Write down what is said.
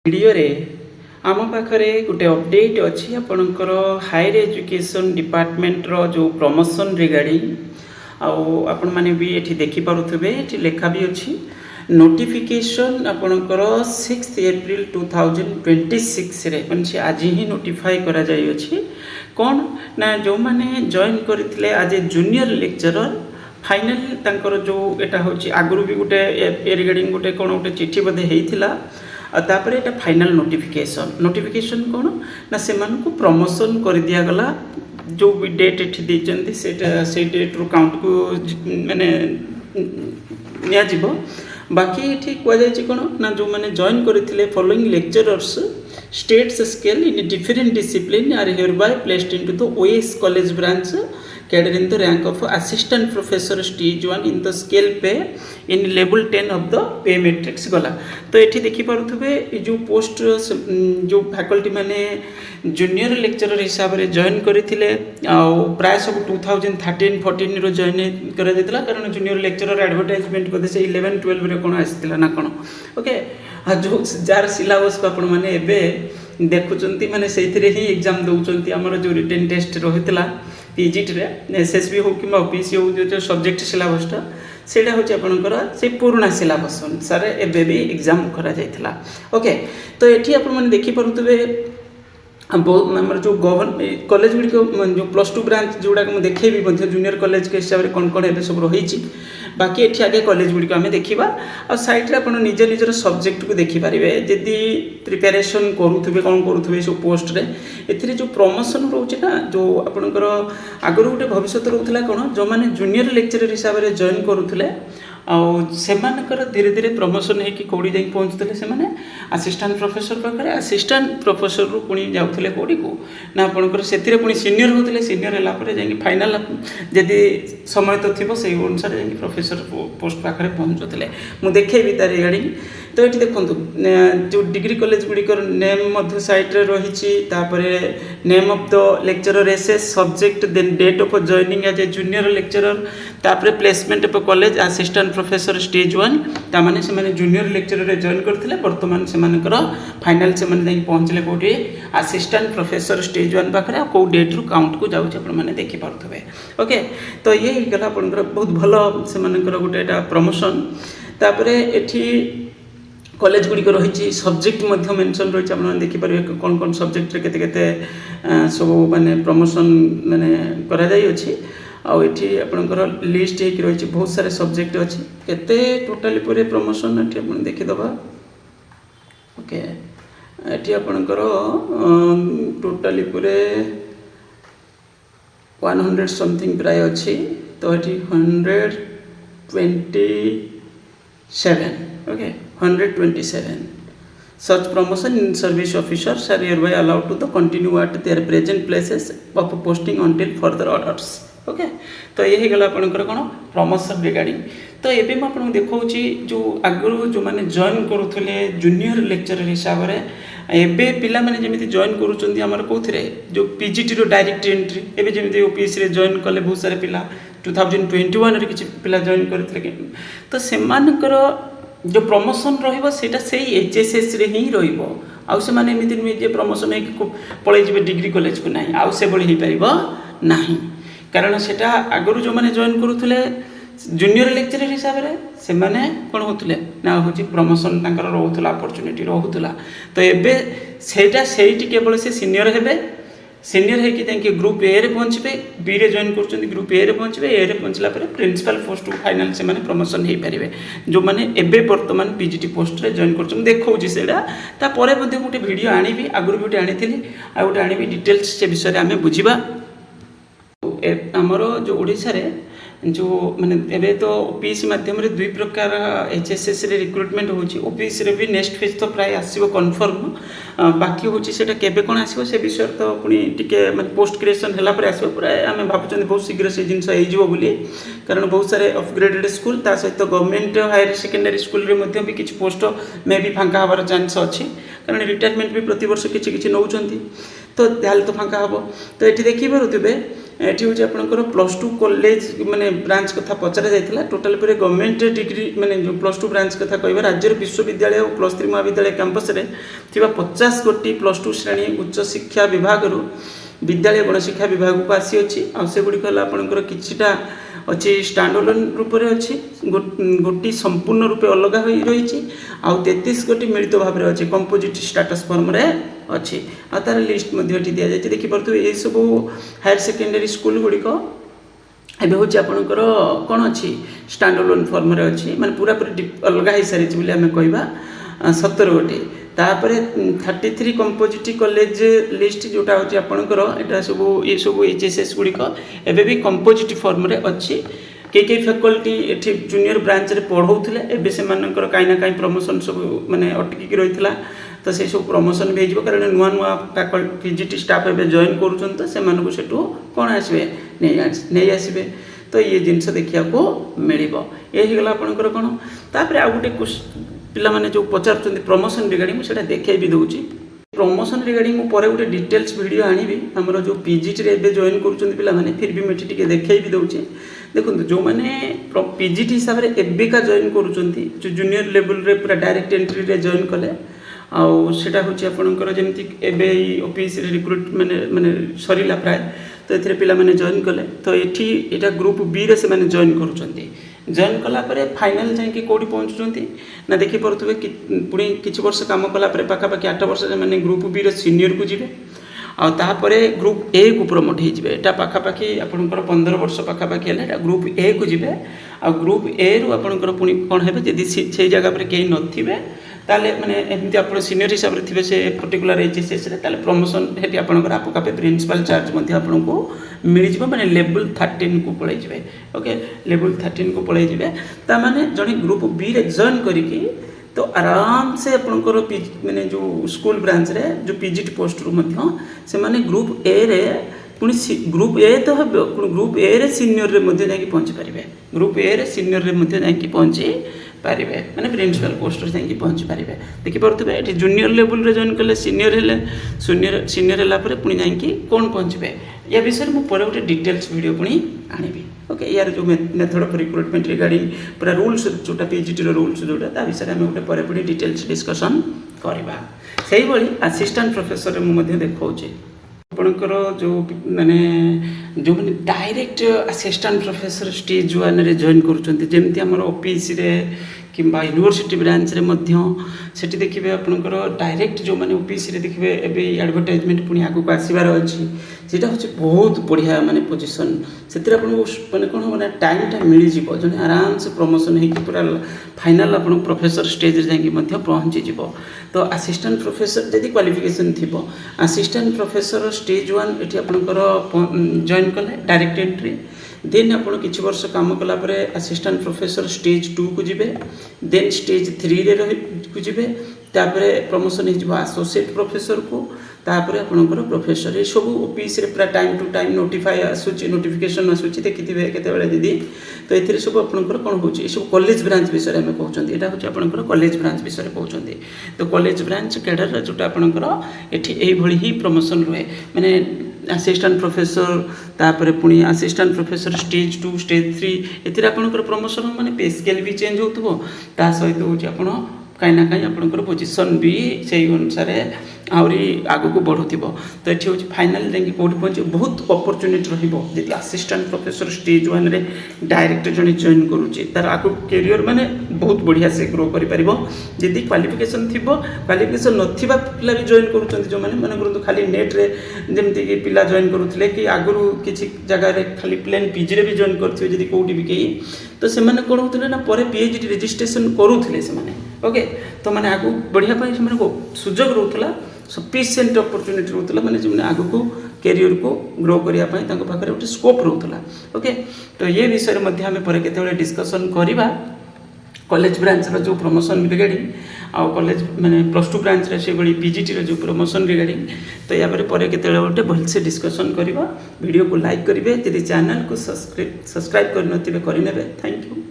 Video रे आम पाखरे गोटे अपडेट अच्छी आपणकर हायर एजुकेशन डिपार्टमेंट रो जो प्रमोशन रिगार्डिंग आपण माने भी एठी देखि पारुथबे एठी लेखा भी अच्छी नोटिफिकेशन आपणकर 6 एप्रिल 2026 रे म्हणजे आज ही नोटिफाई करा जाई अछि कोन ना जो माने जॉइन करथिले आज जूनियर लेक्चरर फाइनल तांकर जो एटा होची आगरु भी गोटे ए रिगार्डिंग गोटे कोन गोटे चिट्ठी बदे हेइथिला तापर एटा फाइनल नोटिफिकेशन कौन ना से प्रमोशन कर दिया गला जो भी डेट एठी देचंती से डेट रू काउंट को माने निया जीवो बाकी एठी को जाय कोन ना जो माने जॉइन करथिले following lecturers states scale in different discipline are hereby placed into the OS college branch cadred in the rank of assistant professor stage 1 in the scale pay in level 10 of the pay matrix गला तो एठी देखि पारुथबे जो post जो faculty माने junior lecturer हिसाब रे join करथिले आ प्राय सब 2013 14 रो जॉइन कर देतला कारण जूनियर लेक्चरर एडवर्टाइजमेंट को से 11 12 रे कोन आस्तिला ना कोन ओके आ जो जार सिलेबस को आपण माने एबे देखुचंती माने सेथिरे ही एग्जाम दउचंती हमर जो रिटन टेस्ट रहितला पीजीट रे एसएसबी हो कि ओपीसी हो जो सब्जेक्ट सिलेबसटा सेटा होची आपनकर से पुराना सिलेबस अनुसार एबे भी एग्जाम करा जायतिला ओके तो एठी आपण माने देखि परुतबे बहुत नंबर जो गवर्नमेंट कॉलेज गुडी जो +2 ब्रांच जोडा को देखेबी बंध जूनियर कॉलेज के हिसाब रे कोन कोन एबे सब रहिची बाकी एठी आगे कॉलेज गुडी को हमें देखिबा आ साइड रे आपण निज निजर सब्जेक्ट को देखि पारिबे जदी प्रिपरेशन करूथबे कोन करूथबे सो पोस्ट रे एथिरे जो प्रमोशन रहउची ना जो आपनकर आगरो गोटे भविष्य रहउतला कोन जो माने जूनियर लेक्चरर हिसाब रे जॉइन करूथले सेमानकर धीरे धीरे प्रमोशन होगी कौड़ी जाई पहुँचते से असिस्टेंट प्रोफेसर पाखे असिस्टेंट प्रोफेसर रू पुणी जाऊे कौड़ी को ना आपंकर से पुणी सीनियर होते सीनियर है जा फाइनाल जदि समय तो थी से अनुसार जा प्रोफेसर पोस्ट पाखे पहुँचुले मुझे देखेबी तार रिगार्डिंग तो ये देखो जो डिग्री कॉलेज गुड़िकर नेम साइट्रे रही name of the lecturer SS subject then date of joining as a junior lecturer तापर placement of college assistant professor stage 1 तामाने से माने जूनियर लेक्चरर रे जॉइन करथिले वर्तमान से मानकर फाइनल से माने पहुंचले कोठी असिस्टेंट प्रोफेसर स्टेज 1 पाखरे को डेट रू काउंट को जाउछ अपन माने देखि पारथबे ओके तो ये ही गला आपनकर बहुत भलो से मानकर गोटेटा प्रमोशन तापरे एठी कॉलेज गुड़ी रही सब्जेक्ट मेंशन रही आप देखिपारे कौन कौन सब्जेक्ट केते केते सब माने प्रमोशन माने करा जाई अछि आ एठी आपनकर लिस्ट हे रही बहुत सारे सब्जेक्ट अछि केते टोटली पूरे प्रमोशन एठी अपन देखि दबा ओके एठी आपनकर टोटली पूरे 100 समथिंग प्राय अछि तो एठी 127 okay 127 such promotion in service officers are hereby allowed to the continue at their present places of posting until further orders okay तो यही गला आपनकर कोन प्रमोशन रिगार्डिंग तो एबे म आपन देखौची जो आगरो जो माने जॉइन करूथले जूनियर लेक्चरर हिसाब रे एबे पिला माने जेमिति जॉइन करूचंदी हमर कोथरे जो पीजीटी रो डायरेक्ट एंट्री एबे जेमिति ओपीएस रे जॉइन कले बहुत सारे पिला 2021 रे किछि पिला जॉइन करथले तो सेमानकर जो प्रमोशन रहिबो सेटा सेही एचएसएस रे ही रहिबो आउ से माने एमिति नुहे जे प्रमोशन हे पळे जिवे डिग्री कॉलेज को नाही आउ से बळी हे परिबो नाही कारण सेटा आगरु जो माने जॉइन करूथले जूनियर लेक्चरर हिसाब रे से माने कोन होतले ना होची प्रमोशन तांकर रहउतला अपॉर्चुनिटी रहउतला तो एबे सेटा सेही केवल से सीनियर हेबे सीनियर है कि तांके ग्रुप ए रे पहुंचबे बी रे जॉइन करचंदी ग्रुप ए रे पहुंचबे ए रे पहुंचला पर प्रिंसिपल पोस्ट फाइनल से माने प्रमोशन हे परिबे जो माने एबे वर्तमान पीजीटी पोस्ट रे जॉइन करचम देखौची सेडा ता परे मध्ये गोटे वीडियो आनिबी आगुर गोटे आनिथिली आ गोटे आनिबी डिटेल्स से विषय रे हमें बुझिबा हमरो जो ओडिसा रे जो माने एबे तो ओपीसी माध्यम रे दुई प्रकार एचएसएस रे रिक्रुटमेंट होची ओपीसी रे भी नेक्स्ट फेज तो प्राय आसीबो कन्फर्म बाकी होची सेटा केबे कोन आसीबो से विषय तो पुनी टिके माने पोस्ट क्रिएशन हला पर आसीबो प्राय हमें भाबुचन बहुत शीघ्र से जिंस हे जिवो बोली कारण बहुत सारे अपग्रेडेड स्कूल ता सहित गवर्नमेंट हायर सेकेंडरी स्कूल रे मध्ये भी किछ पोस्ट मे भी फांका हबार चांस अछि कारण रिटायरमेंट भी प्रति वर्ष किछ किछ नउचंती तो दाल तो फांका हबो तो एठी देखि पारुतबे एटी हूँ आपंकर +2 कॉलेज माने ब्रांच कथा पचरा जाइथिला टोटल पर गवर्नमेंट डिग्री माने जो +2 ब्रांच कथा कहबा राज्य विश्वविद्यालय और +3 महाविद्यालय कैंपस रे थिबा 50 गोटी +2 श्रेणी उच्च शिक्षा विभाग रु विद्यालय गणशिक्षा विभाग को आसी अछि आ से गुडी कहला आपनकर किछिटा अच्छी स्टैंड अलोन रूप में अच्छी गोटी संपूर्ण रूपे अलग हो रही आ 33 गोटी मिलित भाव में अच्छी कंपोजिट स्टेटस फॉर्म रे अच्छी आ तार लिस्ट दि जाए देखिपे ये सब हायर सेकेंडरी स्कूल गुड़िक एवं हूँ आपंकर कौन अच्छी स्टैंड अलोन फॉर्म रे अच्छी माने पूरा पूरी अलग हो सारी बोली आम कहवा 17 गोटी तापर 33 कंपोजिट कॉलेज लिस्ट जोटा हूँ आपंकर यहाँ सब ये सब HSS गुड़िक एवं भी कंपोजिट फॉर्म रे अच्छी कई फैकल्टी ये जूनियर ब्रांच रे पढ़ाऊले एवं से कहीं ना प्रमोशन सब माने अटकिक रही तो से सब प्रमोशन भी हो कारण नुआ नुआ फैकल्टी पीजीटी स्टाफ एवं जॉइन कर कौन आसवे नहीं आसवे तो ये जिनस देखा मिल ये गला आपंकर कौन तापर आ गए पिला माने जो पचार प्रमोशन रिगार्डिंग मुझे देखे भी दूसरी प्रमोशन रिगार्डिंग मुझे गोटे डिटेल्स वीडियो आनी आमर जो पीजीटी रे जॉइन कर फिर भी मुझे देखे भी दूसरी देखो जो मैंने पीजीटी हिसाब से एबिका जॉइन कर जूनियर लेवल रे पूरा डायरेक्ट एंट्री रे जॉइन कले आउटा हूँ आपंकर जमी एवं ऑफिस रिक्रुट माने सरीला प्राय तो ये पिला माने जॉइन कले तो ये ग्रुप बी रे से जॉइन कर जॉइन कलापर फाइनाल जाकि कौटी पहुँचुंट ना देखिपे कि पुणी किसी वर्ष कम कलापर पाखापाखि 8 वर्ष मैंने ग्रुप बी सीनियर को जी आपर ग्रुप ए को प्रमोट होता पाखापाखि आपंकर 15 वर्ष पाखापाखि है ग्रुप ए को जी आ ग्रुप ए रु आपंकर पुणी कौन है जदि से जगह पर कहीं नथिबे ताले माने एमती आप सीनियर हिसाब से थे से पर्टिकुलर HSS रे प्रमोशन हेटी आपनकर आपकापे प्रिंसिपल चार्ज मध्य आपनको मिल जिवो माने लेवल 13 को पळै जिवे ओके लेवल 13 को पळै जिवे ता माने जणी ग्रुप बी रे जॉइन करिकि तो आराम से आपनकर माने जो स्कूल ब्रांच रे जो पीजीटी पोस्ट रु मध्य से माने ग्रुप ए रे पुणी ग्रुप ए तो हम ग्रुप ए रे सीनियर रे मध्य जाकि पहुंची पारिबे ग्रुप ए रे सीनियर रे मध्य जाकि पहुंची पारे माने प्रिंसिपल पोस्ट जाकि पहुंची पारे देखिपे ये जूनियर लेवल रे जॉइन कले सीनियर हेले सीनियर है पुणी जाकि कौन पहुँचे या विषय में पर गोटे डिटेल्स वीडियो पुणी आनिबी ओके यार जो मेथड ऑफ रिक्रुटमेंट रिगार्डिंग पूरा रूल्स जोटा पीजीटी रूल्स जोटा विषय में गोटे पर पुणी डिटेल्स डिस्कसन करवा से ही असिस्टेंट प्रोफेसर मुझे देखा आपणकर जो माने जो मैंने डायरेक्ट असिस्टेंट प्रोफेसर स्टेज 1 रे जॉइन करमती आम ऑफिस रे किंबा यूनिवर्सिटी ब्रांच रे मध्य सेठी देखिबे आपणकर डायरेक्ट जो माने ऑफिस रे देखिबे एबे एडवर्टाइजमेंट पुणी आगु आसीबार अछि जेटा होछि बहुत बढ़िया माने पोजीशन सेतिर आपन माने कोन माने टाइम टा मिली जिवो जने आराम से प्रमोशन हे कि पूरा फाइनल आपन प्रोफेसर स्टेज रे जाके मध्य पहुंची जिवो तो असिस्टेंट प्रोफेसर जदि क्वालिफिकेशन थिबो असिस्टेंट प्रोफेसर स्टेज 1 एठी आपनकर जॉइन कले डायरेक्ट एंट्री देन आपन किछि वर्ष काम कला परे असिस्टेंट प्रोफेसर स्टेज 2 को जिबे देन स्टेज 3 रे को जिबे तापरे प्रमोशन हे जिवो एसोसिएट प्रोफेसर को तापरे आपनकर प्रोफेसर ये सब ऑफिस रे पूरा टाइम टू टाइम नोटिफाई आसुची नोटिफिकेशन आसुची देखिथिबे केते बेले दीदी तो एथिरे सब आपनकर कोन होची सब कॉलेज ब्रांच विषय में कहउचंती एटा होची आपनकर कॉलेज ब्रांच विषय कहउचंती तो कॉलेज ब्रांच कैडर जोटा आपनकर एठी एई भली ही प्रमोशन रहे माने असिस्टेंट प्रोफेसर तापर पुणी असिस्टेंट प्रोफेसर स्टेज 2 स्टेज 3 एथिरे आपनकर प्रमोशन माने पे स्केल भी चेंज होतबो ता सहित होची आपण कहीं ना कहीं आपंकर पोजिशन भी से अनुसार आहरी आग को बढ़ुव तो ये हूँ फाइनाल जाकि कौट पहुँचे बहुत अपरचुनिटी रही असिस्टेंट प्रोफेसर स्टेज 1 रे डायरेक्ट जड़े जॉइन करुचे तार आग कैरियर माने बहुत बढ़िया से ग्रो करें जदि क्वालिफिकेशन थी क्वालिफिकेशन नथिबा पिला भी जॉइन करुँच जो मैंने मन करूँ खाली नेट रे जमती कि पिला जॉइन करुले कि आगु किसी जगह खाली प्लेन पीजी रे भी जॉइन करेंगे जदि कौटी भी कहीं तो से कौन होते ना पर पीएचडी रजिस्ट्रेशन करूले से ओके तो मैंने आगु बढ़िया से सुजोग रोला सफिशिएंट अपॉर्चुनिटी रोला मैंने जो आगु को कैरियर को ग्रो करने गोटे स्कोप रोला ओके तो ये विषय में आम पर केते डिस्कसन करवा कॉलेज ब्रांच रो जो प्रमोशन रिगार्डिंग आ कॉलेज माने +2 ब्रांच रे से बड़ी पीजीटी रो जो प्रमोशन रिगार्डिंग तो या पर केते गोटे भल से डिस्कसन करवा वीडियो को लाइक करेंगे यदि चैनल को सब्सक्राइब कर नथिबे करिनेबे थैंक यू।